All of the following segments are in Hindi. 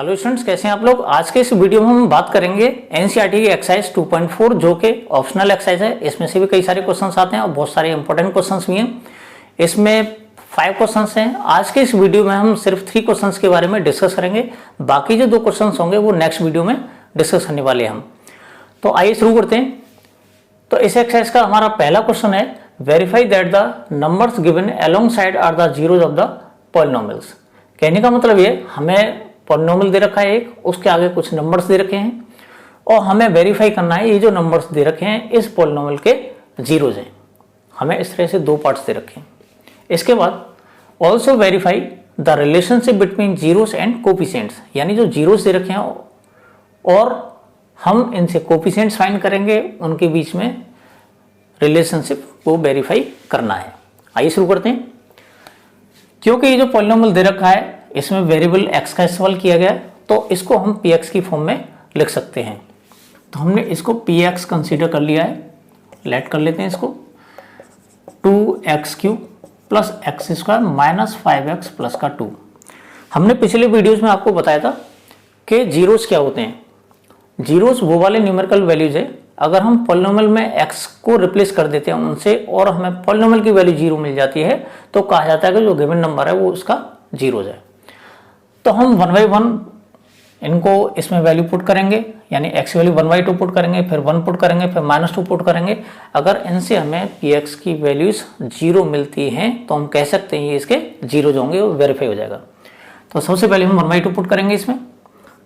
हेलो स्टूडेंट्स, कैसे हैं आप लोग। आज के इस वीडियो में हम बात करेंगे एनसीईआरटी की एक्सरसाइज 2.4 जो कि ऑप्शनल एक्सरसाइज है। इसमें से भी कई सारे क्वेश्चंस आते हैं और बहुत सारे इंपॉर्टेंट क्वेश्चंस भी हैं। इसमें 5 क्वेश्चंस हैं। आज के इस वीडियो में हम सिर्फ 3 क्वेश्चंस के बारे में डिस्कस करेंगे। बाकी जो 2 क्वेश्चंस होंगे वो नेक्स्ट वीडियो में डिस्कस करने वाले हैं हम। तो आइए शुरू करते हैं। तो इस एक्सरसाइज का हमारा पहला क्वेश्चन है, verify that the numbers given alongside are the zeros of the polynomials. कहने का मतलब ये, हमें पॉलिनोमियल दे रखा है एक, उसके आगे कुछ नंबर्स दे रखे हैं और हमें वेरीफाई करना है ये जो नंबर्स दे रखे हैं इस पॉलिनोमियल के जीरोज हैं। हमें इस तरह से 2 पार्ट्स दे रखे हैं। इसके बाद also verify the relationship between zeros and coefficients, यानी जो जीरोस दे रखे हैं और हम इनसे कोफिशिएंट्स फाइंड करेंगे, उनके बीच में रिलेशनशिप को वेरीफाई करना है। आइए शुरू करते हैं। क्योंकि ये जो पॉलिनोमियल दे रखा है इसमें वेरिएबल x का इस्तेमाल किया गया है, तो इसको हम px की फॉर्म में लिख सकते हैं। तो हमने इसको px कंसीडर कर लिया है। लेट कर लेते हैं इसको 2x cube plus x square minus 5x plus का 2। हमने पिछले वीडियोस में आपको बताया था कि जीरोस क्या होते हैं। जीरोस वो वाले न्यूमेरिकल वैल्यूज है, अगर हम पॉलिनोमियल में x को रिप्लेस कर देते हैं उनसे और हमें पॉलिनोमियल की वैल्यू 0 मिल जाती है तो कहा जाता है कि जो गिवन नंबर है वो उसका जीरोज है। तो हम 1 बाई 1 इनको इसमें वैल्यू पुट करेंगे, यानी x वैल्यू 1 बाई 2 पुट करेंगे, फिर 1 पुट करेंगे, फिर -2 पुट करेंगे। अगर इनसे हमें px की वैल्यूज 0 मिलती हैं तो हम कह सकते हैं ये इसके जीरोज होंगे, वो वेरीफाई हो जाएगा। तो सबसे पहले हम 1 बाई 2 पुट करेंगे इसमें।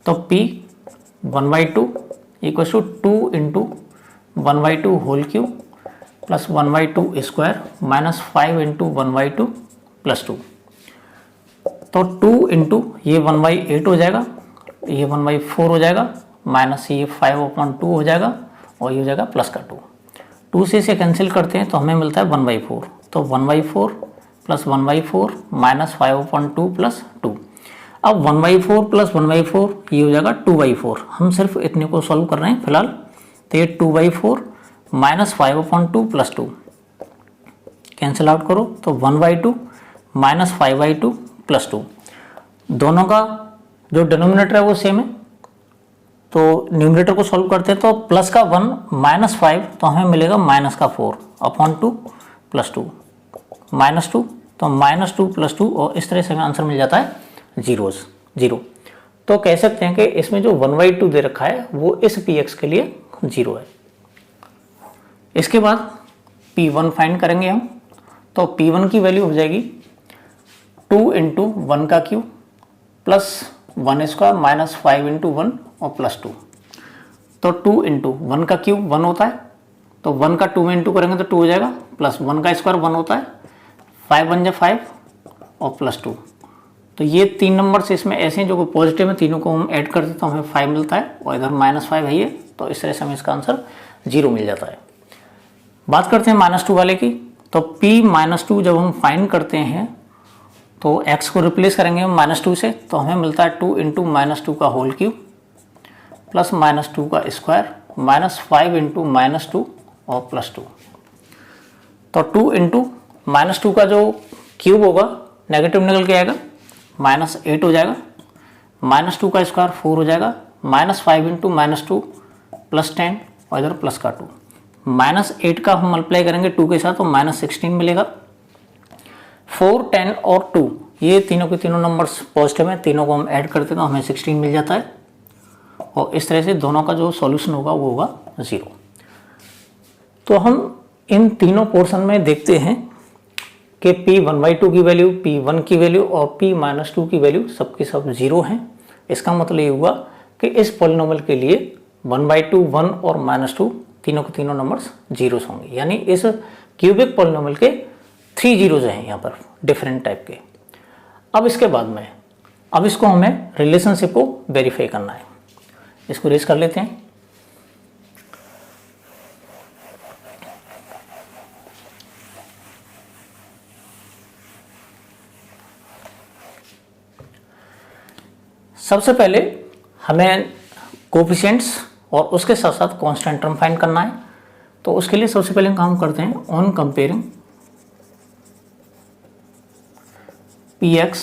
तो p 1 by 2 equal to 2 into 1 by 2 whole cube plus 1 by 2 square minus 5 into 1 by 2 plus 2। तो 2 इंटू ये 1 बाई 8 हो जाएगा, ये 1 बाई 4 हो जाएगा, माइनस ये 5/2 हो जाएगा और ये हो जाएगा प्लस का 2। 2 से इसे कैंसिल करते हैं तो हमें मिलता है 1 बाई 4। तो 1 by 4 plus 1 by 4 minus 5/2 plus 2। अब 1 बाई 4 प्लस 1 बाई 4 ये हो जाएगा 2 बाई 4। हम सिर्फ इतने को सॉल्व कर रहे हैं फिलहाल। तो ये 2 by 4 minus 5/2 plus 2 cancel out करो तो 1 बाई 2 माइनस 5/2 प्लस 2। दोनों का जो डिनोमिनेटर है वो सेम है, तो न्यूमरेटर को सॉल्व करते हैं तो प्लस का 1 माइनस 5 तो हमें मिलेगा माइनस का 4/2 प्लस 2 माइनस 2, तो माइनस 2 प्लस 2 और इस तरह से हमें आंसर मिल जाता है जीरो। तो कह सकते हैं कि इसमें जो 1 बाई 2 दे रखा है वो इस px के लिए 0 है। इसके बाद p1 फाइंड करेंगे हम। तो p1 की वैल्यू हो जाएगी 2 इंटू 1 का cube plus 1 square minus 5 into 1 और प्लस 2। तो 2 इंटू 1 का क्यूब 1 होता है, तो 1 का 2 में इंटू करेंगे तो 2 हो जाएगा, प्लस 1 का स्क्वायर 1 होता है, 5 1 जा 5 और प्लस 2। तो ये 3 नंबर्स इसमें ऐसे हैं जो कि पॉजिटिव है, तीनों को हम ऐड कर देते तो हमें 5 मिलता है और इधर -5 है ये, तो इस तरह से हमें इसका आंसर 0 मिल जाता है। बात करते हैं -2 वाले की। तो p-2 जब हम फाइंड करते हैं तो x को रिप्लेस करेंगे हम -2 से, तो हमें मिलता है 2 इंटू -2 का होल क्यूब प्लस -2 का स्क्वायर माइनस 5 इंटू -2 और प्लस 2। तो 2 इंटू -2 का जो क्यूब होगा नेगेटिव निकल के आएगा, -8 हो जाएगा, -2 का स्क्वायर 4 हो जाएगा, -5 इंटू -2 प्लस 10 और इधर प्लस का 2। -8 का हम मल्टीप्लाई करेंगे 2 के साथ तो -16 मिलेगा। 4 10 और 2 ये तीनों के तीनों नंबर्स पॉजिटिव हैं, तीनों को हम ऐड करते हैं तो हमें 16 मिल जाता है और इस तरह से दोनों का जो सॉल्यूशन होगा वो होगा 0। तो हम इन तीनों पोर्शन में देखते हैं कि p1 बाई 2 की वैल्यू, p1 की वैल्यू और p-2 की वैल्यू सबकी सब 0 हैं। इसका मतलब ये हुआ कि इस पॉलिनोमियल के लिए 1 बाई 2 1 और -2 तीनों के तीनों नंबर्स जीरोस होंगे, यानी इस क्यूबिक पॉलिनोमियल के 3 जीरोज हैं यहाँ पर डिफरेंट टाइप के। अब इसके बाद में अब इसको हमें रिलेशनशिप को वेरीफाई करना है। इसको रेस कर लेते हैं। सबसे पहले हमें कोफिशिएंट्स और उसके साथ साथ कांस्टेंट टर्म फाइंड करना है। तो उसके लिए सबसे पहले हम काम करते हैं on comparing px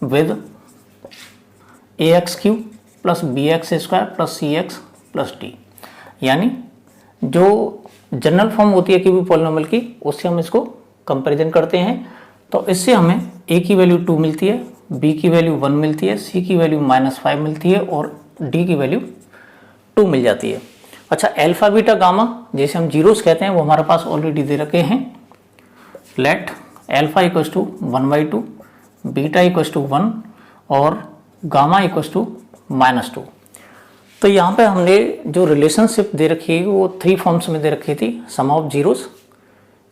with A x cube plus B x square plus C x plus D, यानी जो जनरल फॉर्म होती है क्यूबिक पॉलिनोमियल की, उससे हम इसको कंपैरिजन करते हैं। तो इससे हमें ए की वैल्यू 2 मिलती है, बी की वैल्यू 1 मिलती है, सी की वैल्यू -5 मिलती है और डी की वैल्यू 2 मिल जाती है। अच्छा, अल्फा बीटा गामा जैसे हम जीरोस कहते हैं वो हमारे पास ऑलरेडी दे रखे हैं। Let alpha equal to 1/2, beta equal to 1 और गामा इक्वल टू -2। तो यहाँ पे हमने जो रिलेशनशिप दे रखी है वो 3 फॉर्म्स में दे रखी थी, सम ऑफ जीरोस,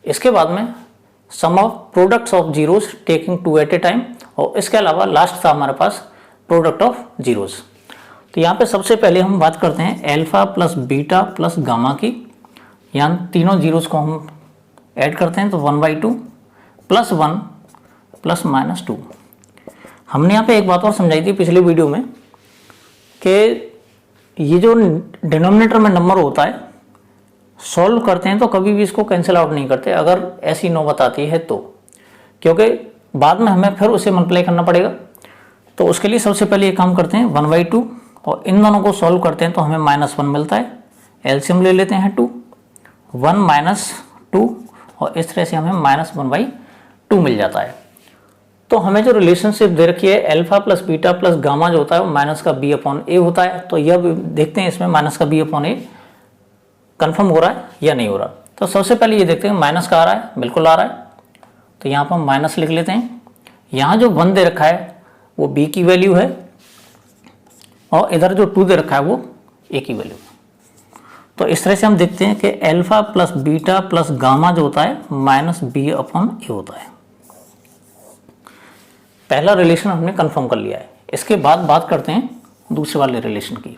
इसके बाद में sum of products of zeros taking 2 at a time, और इसके अलावा लास्ट था हमारे पास प्रोडक्ट ऑफ जीरोस। तो यहाँ पे सबसे पहले हम बात करते हैं alpha plus beta plus gamma की। यहाँ तीनों जीरोस को हम ऐड करते हैं तो 1/2 प्लस 1 प्लस -2। हमने यहाँ पे एक बात और समझाई थी पिछले वीडियो में कि ये जो डिनोमिनेटर में नंबर होता है, सॉल्व करते हैं तो कभी भी इसको कैंसिल आउट नहीं करते अगर ऐसी नौबत आती है तो, क्योंकि बाद में हमें फिर उसे मल्टीप्लाई करना पड़ेगा। तो उसके लिए सबसे पहले ये काम करते हैं 1/2 और इन दोनों को सॉल्व करते हैं तो हमें -1 मिलता है। एलसीएम ले लेते हैं 2, 1 - 2 और इस तरह से हमें -1/2 मिल जाता है। तो हमें जो रिलेशनशिप दे रखी है alpha plus beta plus gamma जो होता है वो माइनस का b/a होता है। तो यह देखते हैं इसमें माइनस का b/a कंफर्म हो रहा है या नहीं हो रहा। तो सबसे पहले ये देखते हैं माइनस का आ रहा है, बिल्कुल आ रहा है, तो यहाँ पर हम माइनस लिख लेते हैं। यहाँ जो 1 दे रखा है वो b की वैल्यू है और इधर जो 2 दे रखा है वो a की वैल्यू है। तो इस तरह से हम देखते हैं कि alpha plus beta plus gamma जो होता है -b/a होता है। पहला रिलेशन हमने कंफर्म कर लिया है। इसके बाद बात करते हैं दूसरे वाले रिलेशन की,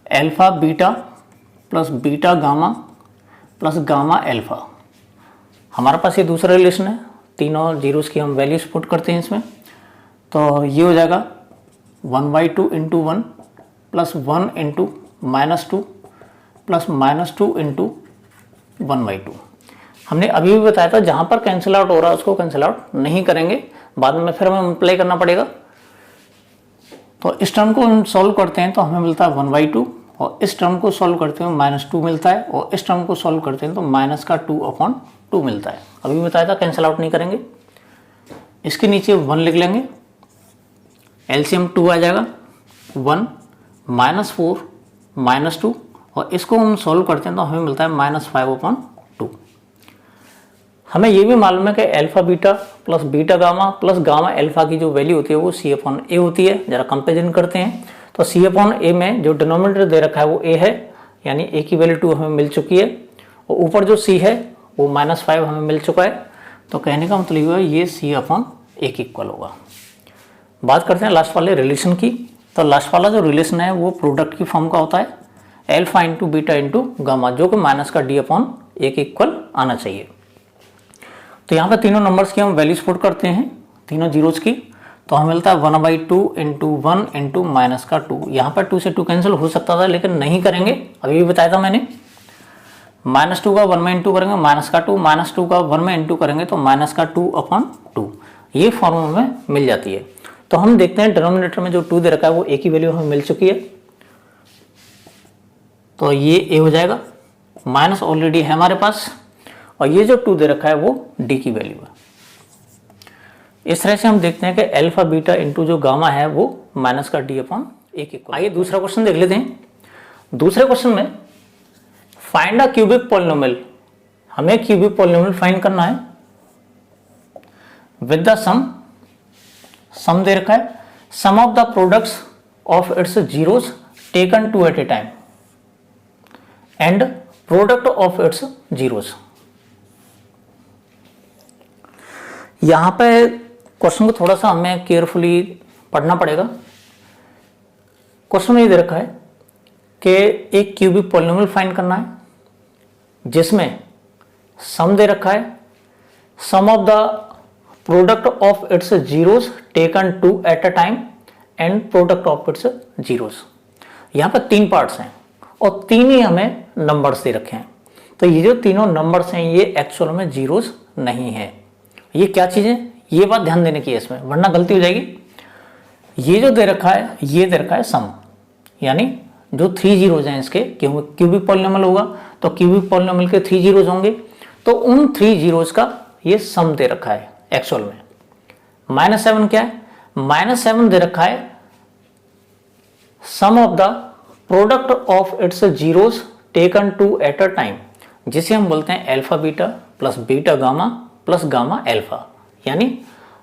alpha beta plus beta gamma plus gamma alpha. हमारे पास ये दूसरा रिलेशन है, तीनों जीरोस की हम वैल्यूज पुट करते हैं इसमें, तो ये हो जाएगा 1/2 × 1 प्लस 1 × -2 प्लस -2 × 1/2। हमने अभी भी बताया था जहाँ पर कैंसिल आउट हो रहा है उसको कैंसिल आउट नहीं करेंगे, बाद में फिर हमें मल्टीप्लाई करना पड़ेगा। तो इस टर्म को हम सॉल्व करते हैं तो हमें मिलता है 1/2 और इस टर्म को सॉल्व करते हैं -2 मिलता है और इस टर्म को सॉल्व करते हैं तो -2/2 मिलता है। अभी बताया था कैंसिल आउट नहीं करेंगे। इसके नीचे 1 लिख लेंगे, एलसीएम 2 आ जाएगा, 1 -4 -2 और इसको हम सॉल्व करते हैं तो हमें मिलता है -5/2। हमें ये भी मालूम है कि alpha beta plus beta gamma plus gamma alpha की जो वैल्यू होती है वो c/a होती है। जरा कंपेरिजन करते हैं तो c/a में जो डिनोमिनेटर दे रखा है वो a है, यानी a की वैल्यू 2 हमें मिल चुकी है और ऊपर जो c है वो -5 हमें मिल चुका है। तो कहने का मतलब है ये c/a के इक्वल होगा। बात करते हैं लास्ट वाले रिलेशन की। तो लास्ट वाला जो रिलेशन है वो प्रोडक्ट की फॉर्म का होता है, अल्फा × बीटा × गामा, जो कि माइनस का d/a के इक्वल आना चाहिए। तो यहाँ पर तीनों नंबर्स की हम वैल्यूज पुट करते हैं, तीनों जीरोस की, तो हमें मिलता है 1/2 × 1 × -2। यहाँ पर 2 से 2 कैंसिल हो सकता था लेकिन नहीं करेंगे, अभी भी बताया था मैंने। -2 का 1 में इंटू करेंगे -2, -2 का 1 में इंटू करेंगे तो -2/2, ये फॉर्म में मिल जाती है। तो हम देखते हैं डिनोमिनेटर में जो 2 दे रखा है वो a की वैल्यू हमें मिल चुकी है, तो ये a हो जाएगा, माइनस ऑलरेडी है हमारे पास और ये जो 2 दे रखा है वो d की वैल्यू है। इस तरह से हम देखते हैं कि अल्फा बीटा इंटू जो गामा है वो माइनस का d/a के इक्वल। आइए दूसरा क्वेश्चन देख लेते हैं। दूसरे क्वेश्चन में फाइंड अ क्यूबिक पॉलिनोमियल, हमें क्यूबिक पॉलिनोमियल फाइंड करना है विद द सम दे रखा है, sum of the products of its zeros taken 2 at a time and product of its zeros. यहाँ पे क्वेश्चन को थोड़ा सा हमें केयरफुली पढ़ना पड़ेगा। क्वेश्चन ये दे रखा है कि एक क्यूबिक पॉलिनोमियल फाइंड करना है जिसमें सम दे रखा है, sum of the product of its zeros taken 2 at a time and product of its zeros. यहाँ पर 3 पार्ट्स हैं और 3 ही हमें नंबर्स दे रखे हैं। तो ये जो तीनों नंबर्स हैं ये एक्चुअल में जीरोस नहीं है। ये क्या चीज़ है, ये बात ध्यान देने की है इसमें, वरना गलती हो जाएगी। ये जो दे रखा है ये दे रखा है सम, यानी जो 3 जीरोज हैं इसके क्यूबिक पॉलिनोमियल होगा तो क्यूबिक पॉलिनोमियल के 3 जीरोज होंगे, तो उन 3 जीरोज का ये सम दे रखा है एक्चुअल में। -7 क्या है? -7 दे रखा है sum of the product of its zeros taken two at a time, जिसे हम बोलते हैं alpha beta plus beta gamma plus gamma alpha, यानी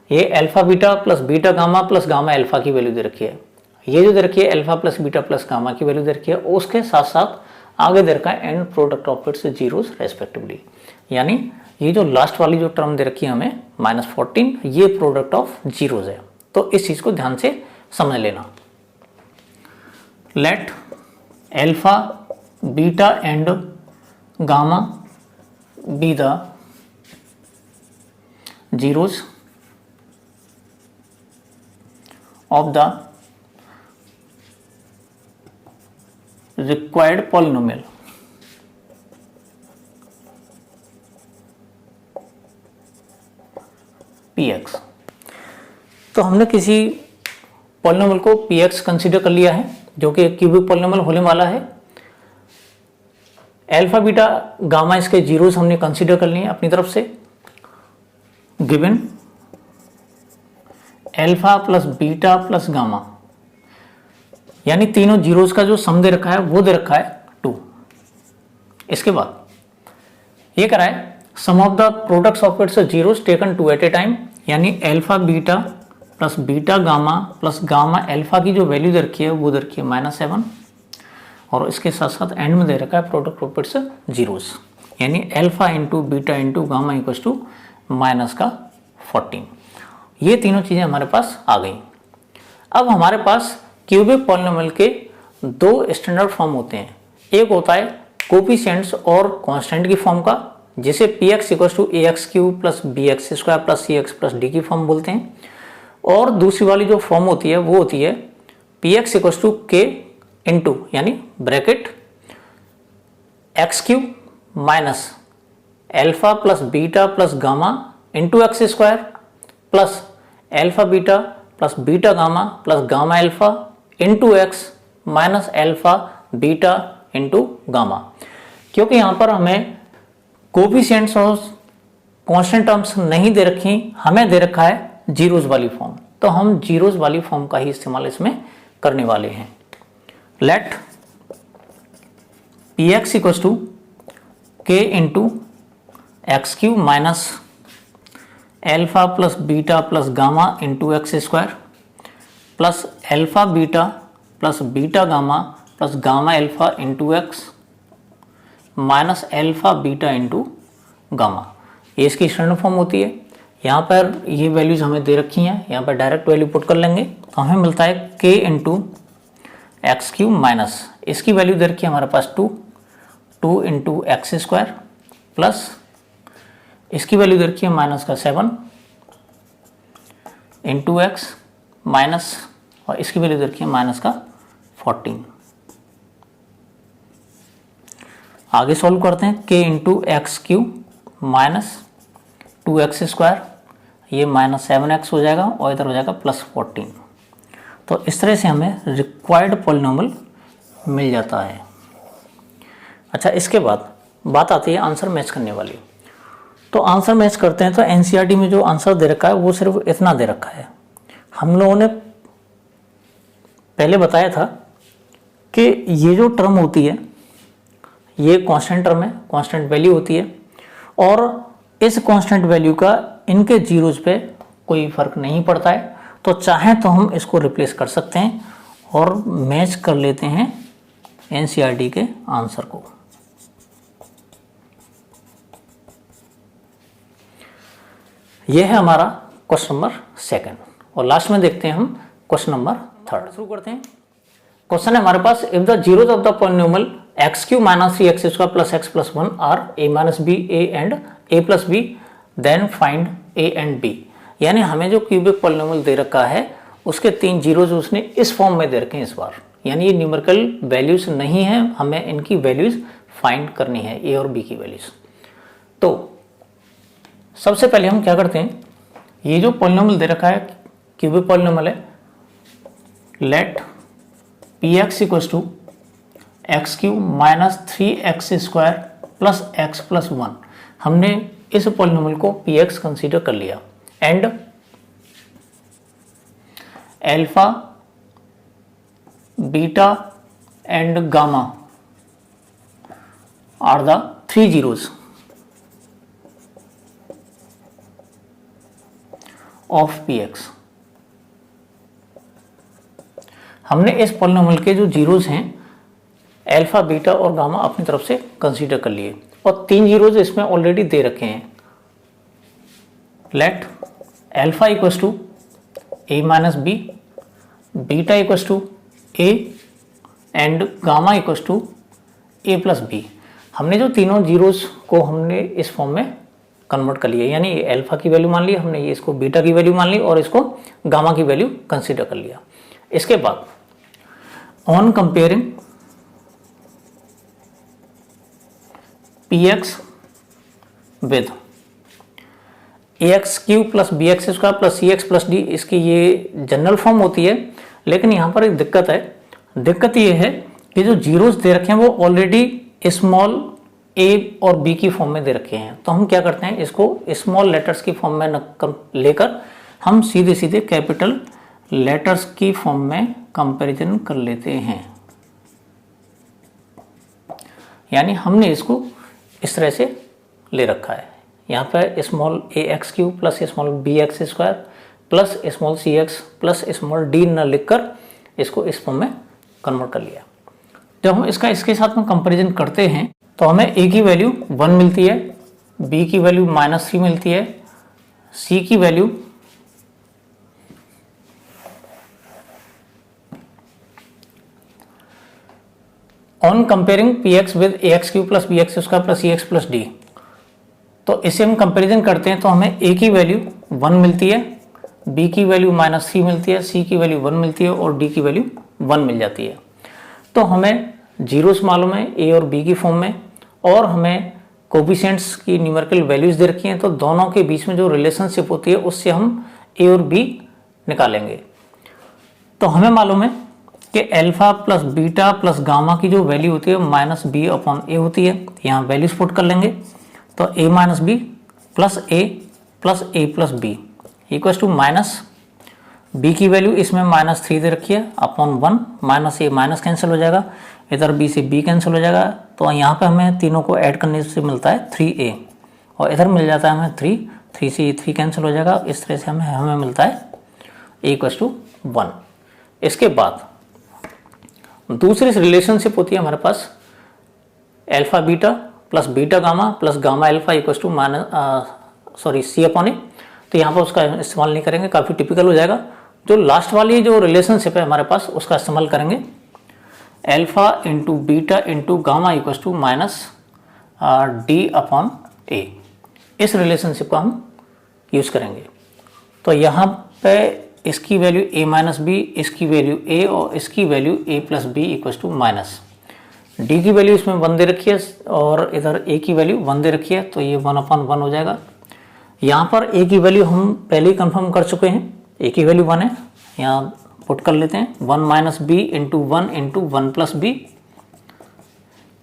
ये alpha beta plus beta gamma plus gamma alpha की वैल्यू दे रखी है, ये जो दे रखी है alpha plus beta plus gamma की वैल्यू दे रखी है, उसके साथ साथ आगे दे रखा है and product of its zeros respectively, यानी ये जो लास्ट वाली जो टर्म दे रखी है हमें -14, ये प्रोडक्ट ऑफ जीरोस है। तो इस चीज को ध्यान से समझ लेना। Let alpha beta and gamma be the zeros of the required polynomial px। तो हमने किसी पॉलिनोमियल को px कंसीडर कर लिया है जो कि क्यूबिक पॉलिनोमियल होने वाला है। अल्फा बीटा गामा इसके जीरोस हमने कंसीडर कर लिए अपनी तरफ से, given alpha plus beta plus gamma, यानी तीनों जीरोस का जो सम दे रखा है वो दे रखा है 2। इसके बाद ये करा है sum of the products of its zeros taken two at a time, यानी alpha beta plus beta gamma plus gamma alpha की जो वैल्यू दे रखी है वो दे रखी है -7, और इसके साथ साथ एंड में दे रखा है प्रोडक्ट ऑफ इट्स जीरोस, यानी alpha into beta into gamma equals to -14। ये तीनों चीजें हमारे पास आ गई। अब हमारे पास क्यूबिक पॉलिनोमियल के 2 स्टैंडर्ड फॉर्म होते हैं, एक होता है कोफिशिएंट्स और कांस्टेंट की फॉर्म का, जिसे px equals to ax³ plus bx square plus cx plus d की फॉर्म बोलते हैं, और दूसरी वाली जो फॉर्म होती है वो होती है px equals to k into यानी bracket x³ minus alpha plus beta plus gamma into x square plus alpha beta plus beta gamma plus gamma alpha into x minus alpha beta into gamma. क्योंकि यहाँ पर हमें कोफिशिएंट्स और कांस्टेंट टर्म्स नहीं दे रखी, हमें दे रखा है जीरोस वाली फॉर्म, तो हम जीरोस वाली फॉर्म का ही इस्तेमाल इसमें करने वाले हैं। Let px equals to k into x³ minus alpha plus beta plus gamma into x square plus alpha beta plus beta gamma plus gamma alpha into x minus alpha beta into gamma, ये इसकी स्टैंडर्ड फॉर्म होती है। यहाँ पर ये वैल्यूज हमें दे रखी हैं, यहाँ पर डायरेक्ट वैल्यू पुट कर लेंगे तो हमें मिलता है k इंटू x³ माइनस इसकी वैल्यू दे रखी है हमारे पास 2 इंटू एक्स स्क्वायर प्लस इसकी वैल्यू दे रखी है -7 इंटू एक्स माइनस, और इसकी वैल्यू दे रखी है -14। आगे सॉल्व करते हैं, k into x³ minus 2x square, ये -7x हो जाएगा और इधर हो जाएगा +14। तो इस तरह से हमें रिक्वायर्ड पॉलिनोमियल मिल जाता है। अच्छा, इसके बाद बात आती है आंसर मैच करने वाली। तो आंसर मैच करते हैं तो एनसीईआरटी में जो आंसर दे रखा है वो सिर्फ इतना दे रखा है। हम लोगों ने पहले बताया था कि ये जो टर्म होती है ये कांस्टेंट टर्म है, कांस्टेंट वैल्यू होती है, और इस कांस्टेंट वैल्यू का इनके जीरोज पे कोई फर्क नहीं पड़ता है, तो चाहे तो हम इसको रिप्लेस कर सकते हैं और मैच कर लेते हैं एनसीईआरटी के आंसर को। यह है हमारा क्वेश्चन नंबर 2 और लास्ट में देखते हैं हम क्वेश्चन नंबर 3। शुरू करते हैं। क्वेश्चन है हमारे पास, if the zeros of the polynomial x³ minus 3x square plus x plus 1 are a minus b a and a plus b then find a and b, यानी हमें जो क्यूबिक पॉलिनोमियल दे रखा है उसके 3 जीरोज उसने इस फॉर्म में दे रखे हैं इस बार, यानी ये न्यूमेरिकल वैल्यूज नहीं है, हमें इनकी वैल्यूज फाइंड करनी है, a और b की वैल्यूज। तो सबसे पहले हम क्या करते हैं, ये जो पॉलिनोमियल दे रखा है क्यूबिक पॉलिनोमियल है, let P x equal to x cube minus 3x² plus x plus 1। हमने इस पॉलिनोमियल को पी एक्स कंसिडर कर लिया and alpha beta and gamma are the 3 zeros of P x. हमने इस पॉलिनोमियल के जो जीरोस हैं अल्फा बीटा और गामा अपनी तरफ से कंसीडर कर लिए और 3 जीरोस इसमें ऑलरेडी दे रखे हैं। Let alpha equals to a minus b, beta equals to a and gamma equals to a plus b. हमने जो तीनों जीरोस को हमने इस फॉर्म में कन्वर्ट कर लिया, यानी ये अल्फा की वैल्यू मान ली हमने, ये इसको बीटा की वैल्यू मान ली और इसको गामा की वैल्यू कंसीडर कर लिया। इसके बाद on comparing P x with a x cube plus B x square plus C x plus d, इसकी ये जनरल फॉर्म होती है। लेकिन यहाँ पर एक दिक्कत है, दिक्कत ये है कि जो जीरोस दे रखे हैं वो ऑलरेडी स्मॉल ए और बी की फॉर्म में दे रखे हैं। तो हम क्या करते हैं, इसको स्मॉल लेटर्स की फॉर्म में लेकर हम सीधे सीधे कैपिटल लेटर्स की फॉर्म में कंपैरिजन कर लेते हैं। यानी हमने इसको इस तरह से ले रखा है, यहाँ पर small a x cube plus small b x square plus small c x plus small d न लिखकर इसको इस फॉर्म में कन्वर्ट कर लिया। जब हम इसके साथ में कंपैरिजन करते हैं तो हमें ए की वैल्यू 1 मिलती है, बी की वैल्यू -3 मिलती है, सी की value on comparing P x with a x cube plus B x square plus C x plus d, तो इसे हम कंपेरिजन करते हैं तो हमें ए की वैल्यू 1 मिलती है, बी की वैल्यू -3 मिलती है, सी की वैल्यू 1 मिलती है और डी की वैल्यू 1 मिल जाती है। तो हमें जीरोस मालूम है ए और बी की फॉर्म में और हमें कोफिशिएंट्स की न्यूमेरिकल वैल्यूज दे रखी हैं, तो दोनों के बीच में जो रिलेशनशिप होती है उससे हम ए और बी निकालेंगे। तो हमें मालूम है कि alpha plus beta plus gamma की जो वैल्यू होती है -b/a होती है। यहाँ वैल्यूज पुट कर लेंगे तो a - b plus a plus b equal to b की वैल्यू इसमें -3 दे रखी है अपॉन 1, -a माइनस कैंसिल हो जाएगा, इधर b से b कैंसिल हो जाएगा। तो यहाँ पे हमें तीनों को ऐड करने से मिलता है 3a और इधर मिल जाता है हमें 3 से 3 कैंसिल हो जाएगा। इस तरह से हमें मिलता है a = 1। इसके बाद दूसरी रिलेशनशिप होती है हमारे पास alpha beta plus beta gamma plus gamma alpha equal to C/A। तो यहाँ पर उसका इस्तेमाल नहीं करेंगे, काफ़ी टिपिकल हो जाएगा। जो लास्ट वाली जो रिलेशनशिप है हमारे पास उसका इस्तेमाल करेंगे, alpha into beta into gamma equal to -D/A। इस रिलेशनशिप को हम यूज़ करेंगे। तो यहाँ पे इसकी वैल्यू a - b, इसकी वैल्यू a और इसकी value a plus b equal to -D की वैल्यू इसमें 1 दे रखी है और इधर a की वैल्यू 1 दे रखी है, तो ये 1/1 हो जाएगा। यहाँ पर a की वैल्यू हम पहले ही कंफर्म कर चुके हैं, a की वैल्यू 1 है, यहाँ पुट कर लेते हैं 1 - b into 1 into 1 plus b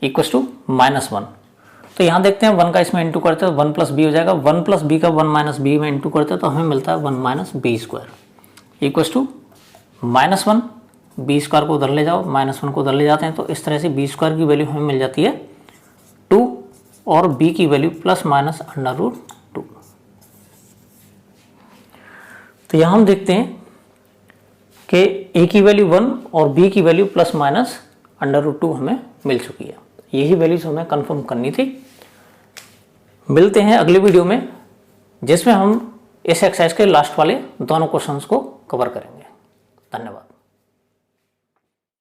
equal to -1। तो यहाँ देखते हैं 1 का इसमें इंटू करते हैं 1 प्लस b हो जाएगा, 1 प्लस b का 1 - b में इंटू करते हैं तो हमें मिलता है 1 - b² इक्वल टू -1। b² को उधर ले जाओ, -1 को उधर ले जाते हैं तो इस तरह से b² की वैल्यू हमें मिल जाती है 2 और b की वैल्यू ±√2। तो यहाँ हम देखते हैं कि a की वैल्यू 1 और b की वैल्यू ±√2 हमें मिल चुकी है। यही वैल्यूज हमें कंफर्म करनी थी। मिलते हैं अगले वीडियो में जिसमें हम इस एक्सरसाइज के लास्ट वाले दोनों क्वेश्चंस को कवर करेंगे। धन्यवाद।